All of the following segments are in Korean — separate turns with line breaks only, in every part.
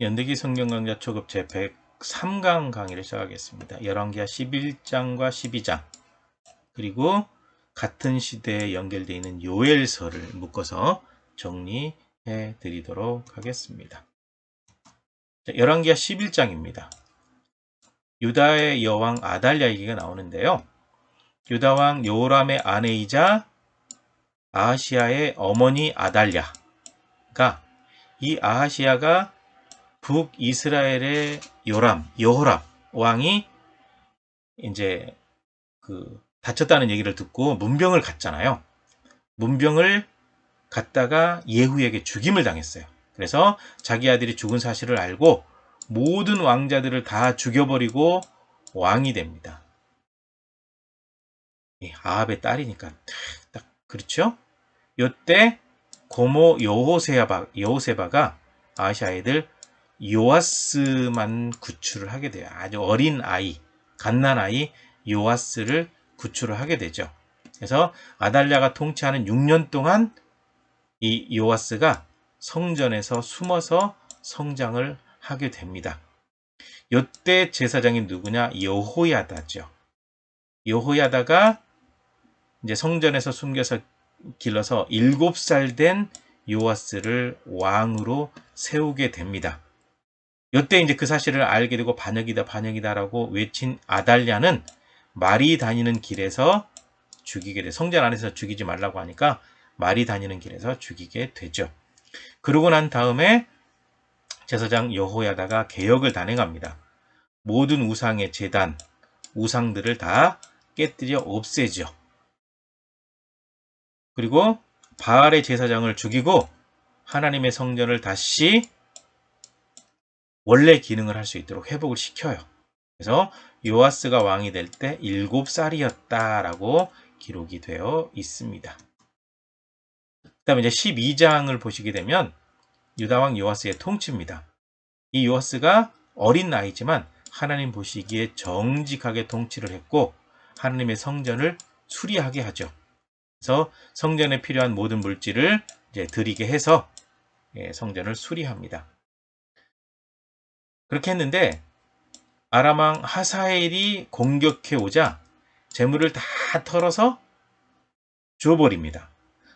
연대기 성경 강좌 초급 제 103강 강의를 시작하겠습니다. 열왕기하 11장과 12장 그리고 같은 시대에 연결되어 있는 요엘서를 묶어서 정리해 드리도록 하겠습니다. 열왕기하 11장입니다. 유다의 여왕 아달랴 얘기가 나오는데요. 유다왕 요람의 아내이자 아하시야의 어머니 아달랴가 이 아하시야가 북이스라엘의 여호람 왕이 이제 다쳤다는 얘기를 듣고 문병을 갔잖아요. 문병을 갔다가 예후에게 죽임을 당했어요. 그래서 자기 아들이 죽은 사실을 알고 모든 왕자들을 다 죽여버리고 왕이 됩니다. 아합의 딸이니까 딱 그렇죠? 이때 고모 여호세바가 아하시아의 아들 요아스만 구출을 하게 돼요. 아주 어린 아이, 갓난아이 요아스를 구출을 하게 되죠. 그래서 아달랴가 통치하는 6년 동안 이 요아스가 성전에서 숨어서 성장을 하게 됩니다. 이때 제사장이 누구냐? 여호야다죠. 여호야다가 이제 성전에서 숨겨서 길러서 7살 된 요아스를 왕으로 세우게 됩니다. 이때 이제 그 사실을 알게 되고 반역이다라고 외친 아달랴는 말이 다니는 길에서 죽이게 돼. 성전 안에서 죽이지 말라고 하니까 말이 다니는 길에서 죽이게 되죠. 그러고 난 다음에 제사장 여호야다가 개혁을 단행합니다. 모든 우상의 제단, 우상들을 다 깨뜨려 없애죠. 그리고 바알의 제사장을 죽이고 하나님의 성전을 다시 원래 기능을 할 수 있도록 회복을 시켜요. 그래서 요아스가 왕이 될 때 7살이었다라고 기록이 되어 있습니다. 그 다음에 이제 12장을 보시게 되면 유다왕 요아스의 통치입니다. 이 요아스가 어린 나이지만 하나님 보시기에 정직하게 통치를 했고 하나님의 성전을 수리하게 하죠. 그래서 성전에 필요한 모든 물질을 이제 드리게 해서 성전을 수리합니다. 그렇게 했는데 아람왕 하사엘이 공격해 오자 재물을 다 털어서 줘버립니다.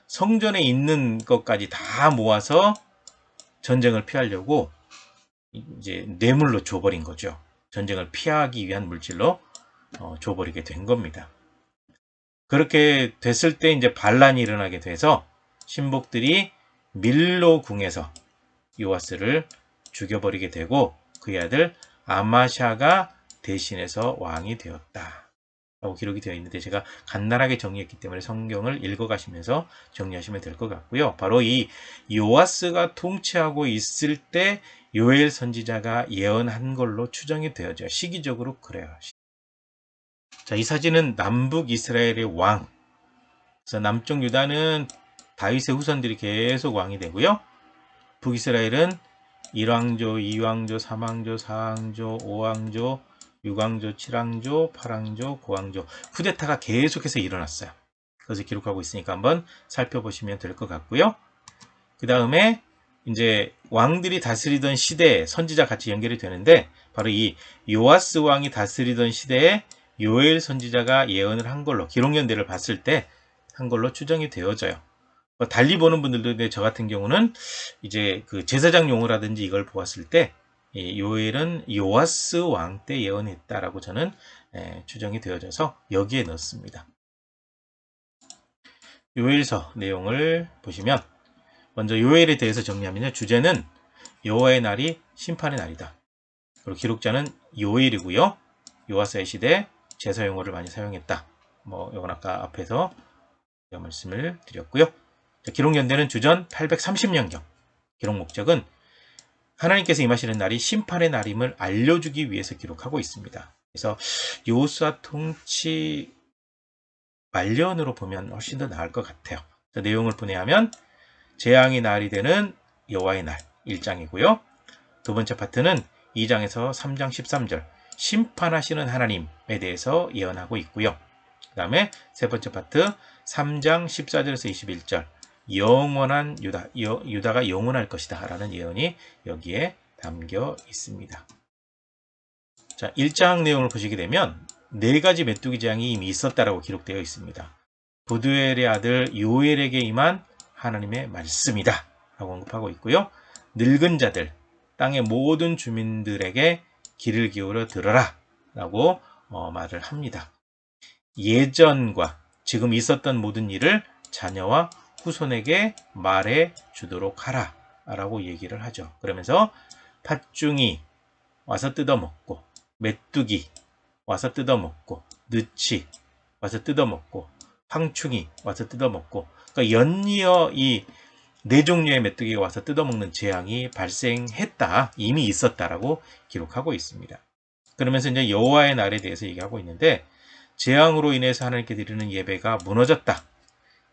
성전에 있는 것까지 다 모아서 전쟁을 피하려고 이제 뇌물로 줘버린 거죠. 전쟁을 피하기 위한 물질로 줘버리게 된 겁니다. 그렇게 됐을 때 이제 반란이 일어나게 돼서 신복들이 밀로 궁에서 요아스를 죽여버리게 되고 그의 아들 아마샤가 대신해서 왕이 되었다 라고 기록이 되어 있는데 제가 간단하게 정리했기 때문에 성경을 읽어가시면서 정리하시면 될 것 같고요. 바로 이 요아스가 통치하고 있을 때 요엘 선지자가 예언한 걸로 추정이 되어져요. 시기적으로 그래요. 자, 이 사진은 남북 이스라엘의 왕. 그래서 남쪽 유다는 다윗의 후손들이 계속 왕이 되고요. 북이스라엘은 1왕조, 2왕조, 3왕조, 4왕조, 5왕조, 6왕조, 7왕조, 8왕조, 9왕조 쿠데타가 계속해서 일어났어요. 그것을 기록하고 있으니까 한번 살펴보시면 될 것 같고요. 그 다음에 이제 왕들이 다스리던 시대에 선지자 같이 연결이 되는데 바로 이 요아스 왕이 다스리던 시대에 요엘 선지자가 예언을 한 걸로 기록 연대를 봤을 때 한 걸로 추정이 되어져요. 달리 보는 분들도 저 같은 경우는 이제 그 제사장 용어라든지 이걸 보았을 때 요엘은 요아스 왕 때 예언했다라고 저는 추정이 되어져서 여기에 넣습니다. 요엘서 내용을 보시면 먼저 요엘에 대해서 정리하면요. 주제는 여호와의 날이 심판의 날이다. 그리고 기록자는 요엘이고요. 요아스의 시대 제사 용어를 많이 사용했다. 이건 아까 앞에서 말씀을 드렸고요. 기록 연대는 주전 830년경. 기록 목적은 하나님께서 임하시는 날이 심판의 날임을 알려주기 위해서 기록하고 있습니다. 그래서 여호수아 통치 말년으로 보면 훨씬 더 나을 것 같아요. 내용을 분해하면 재앙의 날이 되는 여호와의 날 1장이고요. 두 번째 파트는 2장에서 3장 13절 심판하시는 하나님에 대해서 예언하고 있고요. 그 다음에 세 번째 파트 3장 14절에서 21절 영원한 유다가 영원할 것이다 라는 예언이 여기에 담겨 있습니다. 자, 1장 내용을 보시게 되면 4가지 메뚜기 재앙이 이미 있었다라고 기록되어 있습니다. 부두엘의 아들 요엘에게 임한 하나님의 말씀이다 라고 언급하고 있고요. 늙은 자들, 땅의 모든 주민들에게 귀를 기울여 들어라 라고 말을 합니다. 예전과 지금 있었던 모든 일을 자녀와 후손에게 말해 주도록 하라 라고 얘기를 하죠. 그러면서 팥중이 와서 뜯어먹고, 메뚜기 와서 뜯어먹고, 느치 와서 뜯어먹고, 황충이 와서 뜯어먹고, 그러니까 연이어 이 4종류의 메뚜기가 와서 뜯어먹는 재앙이 발생했다, 이미 있었다라고 기록하고 있습니다. 그러면서 이제 여호와의 날에 대해서 얘기하고 있는데, 재앙으로 인해서 하나님께 드리는 예배가 무너졌다.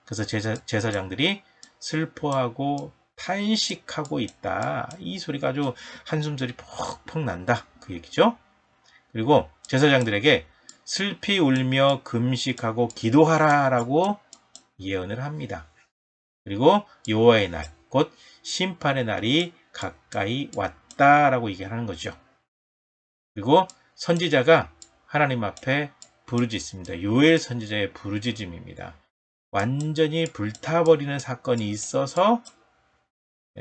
그래서 제사장들이 슬퍼하고 탄식하고 있다. 이 소리가 아주 한숨소리 퍽퍽 난다. 그 얘기죠. 그리고 제사장들에게 슬피 울며 금식하고 기도하라 라고 예언을 합니다. 그리고 여호와의 날, 곧 심판의 날이 가까이 왔다라고 얘기하는 거죠. 그리고 선지자가 하나님 앞에 부르짖습니다. 요엘 선지자의 부르짖음입니다. 완전히 불타버리는 사건이 있어서,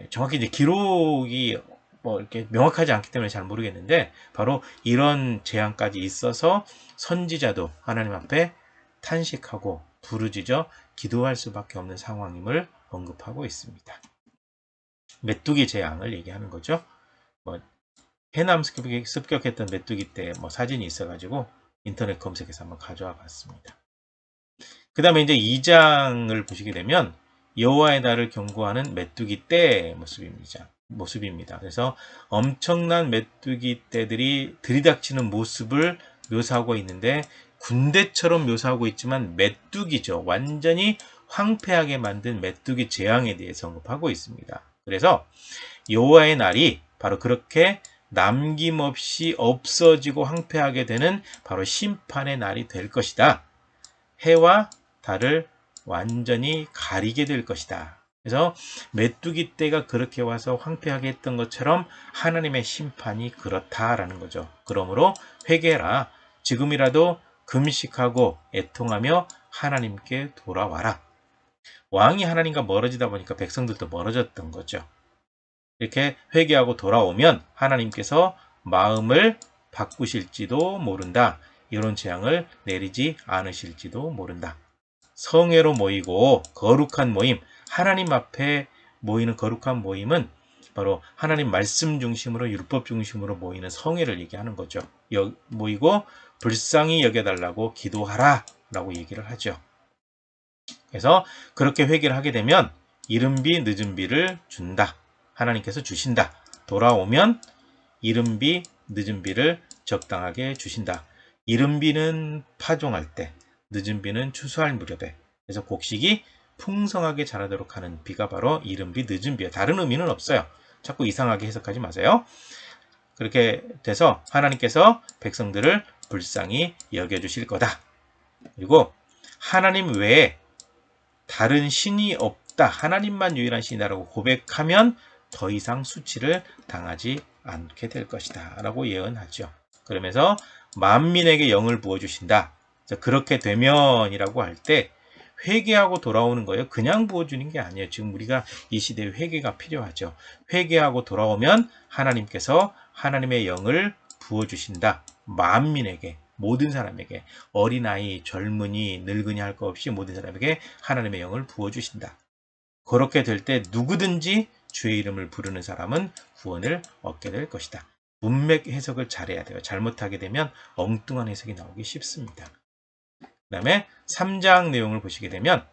정확히 이제 기록이 뭐 이렇게 명확하지 않기 때문에 잘 모르겠는데, 바로 이런 재앙까지 있어서 선지자도 하나님 앞에 탄식하고 부르짖어 기도할 수밖에 없는 상황임을 언급하고 있습니다. 메뚜기 재앙을 얘기하는 거죠. 뭐 해남 습격했던 메뚜기 때 뭐 사진이 있어가지고 인터넷 검색해서 한번 가져와 봤습니다. 그 다음에 이제 2장을 보시게 되면 여호와의 날을 경고하는 메뚜기 떼의 모습입니다. 그래서 엄청난 메뚜기 떼들이 들이닥치는 모습을 묘사하고 있는데, 군대처럼 묘사하고 있지만 메뚜기죠. 완전히 황폐하게 만든 메뚜기 재앙에 대해서 언급하고 있습니다. 그래서 여호와의 날이 바로 그렇게 남김없이 없어지고 황폐하게 되는 바로 심판의 날이 될 것이다. 해와 달을 완전히 가리게 될 것이다. 그래서 메뚜기 떼가 그렇게 와서 황폐하게 했던 것처럼 하나님의 심판이 그렇다라는 거죠. 그러므로 회개라. 지금이라도 금식하고 애통하며 하나님께 돌아와라. 왕이 하나님과 멀어지다 보니까 백성들도 멀어졌던 거죠. 이렇게 회개하고 돌아오면 하나님께서 마음을 바꾸실지도 모른다. 이런 재앙을 내리지 않으실지도 모른다. 성회로 모이고 거룩한 모임, 하나님 앞에 모이는 거룩한 모임은 바로 하나님 말씀 중심으로, 율법 중심으로 모이는 성회를 얘기하는 거죠. 모이고 불쌍히 여겨달라고 기도하라 라고 얘기를 하죠. 그래서 그렇게 회개를 하게 되면 이른 비 늦은 비를 준다. 하나님께서 주신다. 돌아오면 이른 비 늦은 비를 적당하게 주신다. 이른 비는 파종할 때, 늦은 비는 추수할 무렵에. 그래서 곡식이 풍성하게 자라도록 하는 비가 바로 이른 비, 늦은 비예요. 다른 의미는 없어요. 자꾸 이상하게 해석하지 마세요. 그렇게 돼서 하나님께서 백성들을 불쌍히 여겨주실 거다. 그리고 하나님 외에 다른 신이 없다. 하나님만 유일한 신이다라고 고백하면 더 이상 수치를 당하지 않게 될 것이다 라고 예언하죠. 그러면서 만민에게 영을 부어주신다. 그렇게 되면이라고 할 때 회개하고 돌아오는 거예요. 그냥 부어주는 게 아니에요. 지금 우리가 이 시대에 회개가 필요하죠. 회개하고 돌아오면 하나님께서 하나님의 영을 부어주신다. 만민에게, 모든 사람에게, 어린아이, 젊은이, 늙은이 할 것 없이 모든 사람에게 하나님의 영을 부어주신다. 그렇게 될 때 누구든지 주의 이름을 부르는 사람은 구원을 얻게 될 것이다. 문맥 해석을 잘해야 돼요. 잘못하게 되면 엉뚱한 해석이 나오기 쉽습니다. 그 다음에 3장 내용을 보시게 되면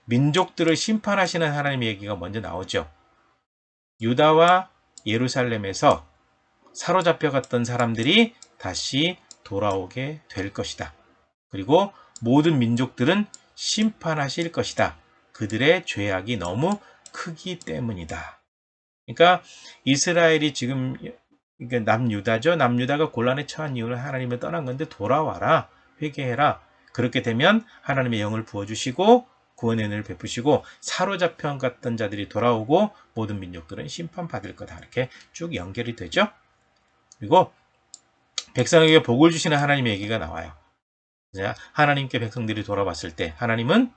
민족들을 심판하시는 하나님의 얘기가 먼저 나오죠. 유다와 예루살렘에서 사로잡혀갔던 사람들이 다시 돌아오게 될 것이다. 그리고 모든 민족들은 심판하실 것이다. 그들의 죄악이 너무 크기 때문이다. 그러니까 이스라엘이 지금 남유다죠. 남유다가 곤란에 처한 이유는 하나님을 떠난 건데 돌아와라. 회개해라. 그렇게 되면 하나님의 영을 부어주시고 구원의 은혜를 베푸시고 사로잡혀 갔던 자들이 돌아오고 모든 민족들은 심판받을 거다. 이렇게 쭉 연결이 되죠. 그리고 백성에게 복을 주시는 하나님의 얘기가 나와요. 하나님께 백성들이 돌아왔을 때 하나님은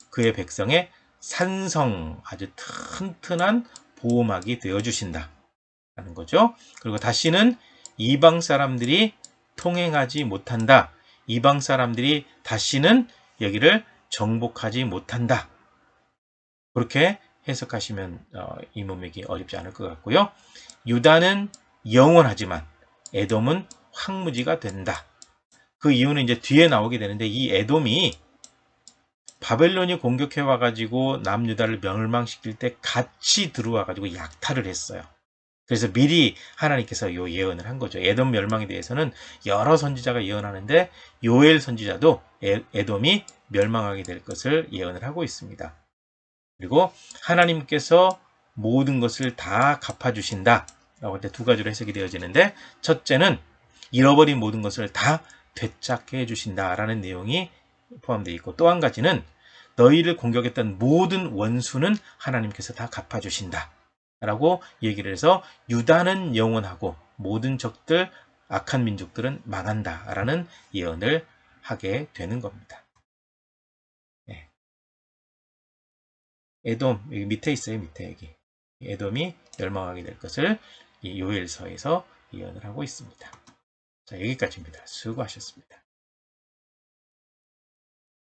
그의 백성의 산성, 아주 튼튼한 보호막이 되어주신다 라는 거죠. 그리고 다시는 이방 사람들이 통행하지 못한다. 이방 사람들이 다시는 여기를 정복하지 못한다. 그렇게 해석하시면 이 문맥이 어렵지 않을 것 같고요. 유다는 영원하지만 에돔은 황무지가 된다. 그 이유는 이제 뒤에 나오게 되는데 이 에돔이 바벨론이 공격해 와가지고 남유다를 멸망시킬 때 같이 들어와가지고 약탈을 했어요. 그래서 미리 하나님께서 요 예언을 한 거죠. 에돔 멸망에 대해서는 여러 선지자가 예언하는데 요엘 선지자도 에돔이 멸망하게 될 것을 예언을 하고 있습니다. 그리고 하나님께서 모든 것을 다 갚아주신다 라고 할 때 두 가지로 해석이 되어지는데, 첫째는 잃어버린 모든 것을 다 되찾게 해주신다 라는 내용이 포함되어 있고, 또 한 가지는 너희를 공격했던 모든 원수는 하나님께서 다 갚아주신다 라고 얘기를 해서 유다는 영원하고 모든 적들, 악한 민족들은 망한다 라는 예언을 하게 되는 겁니다. 네. 에돔, 여기 밑에 있어요. 밑에 여기. 에돔이 멸망하게 될 것을 이 요엘서에서 예언을 하고 있습니다. 자, 여기까지입니다. 수고하셨습니다.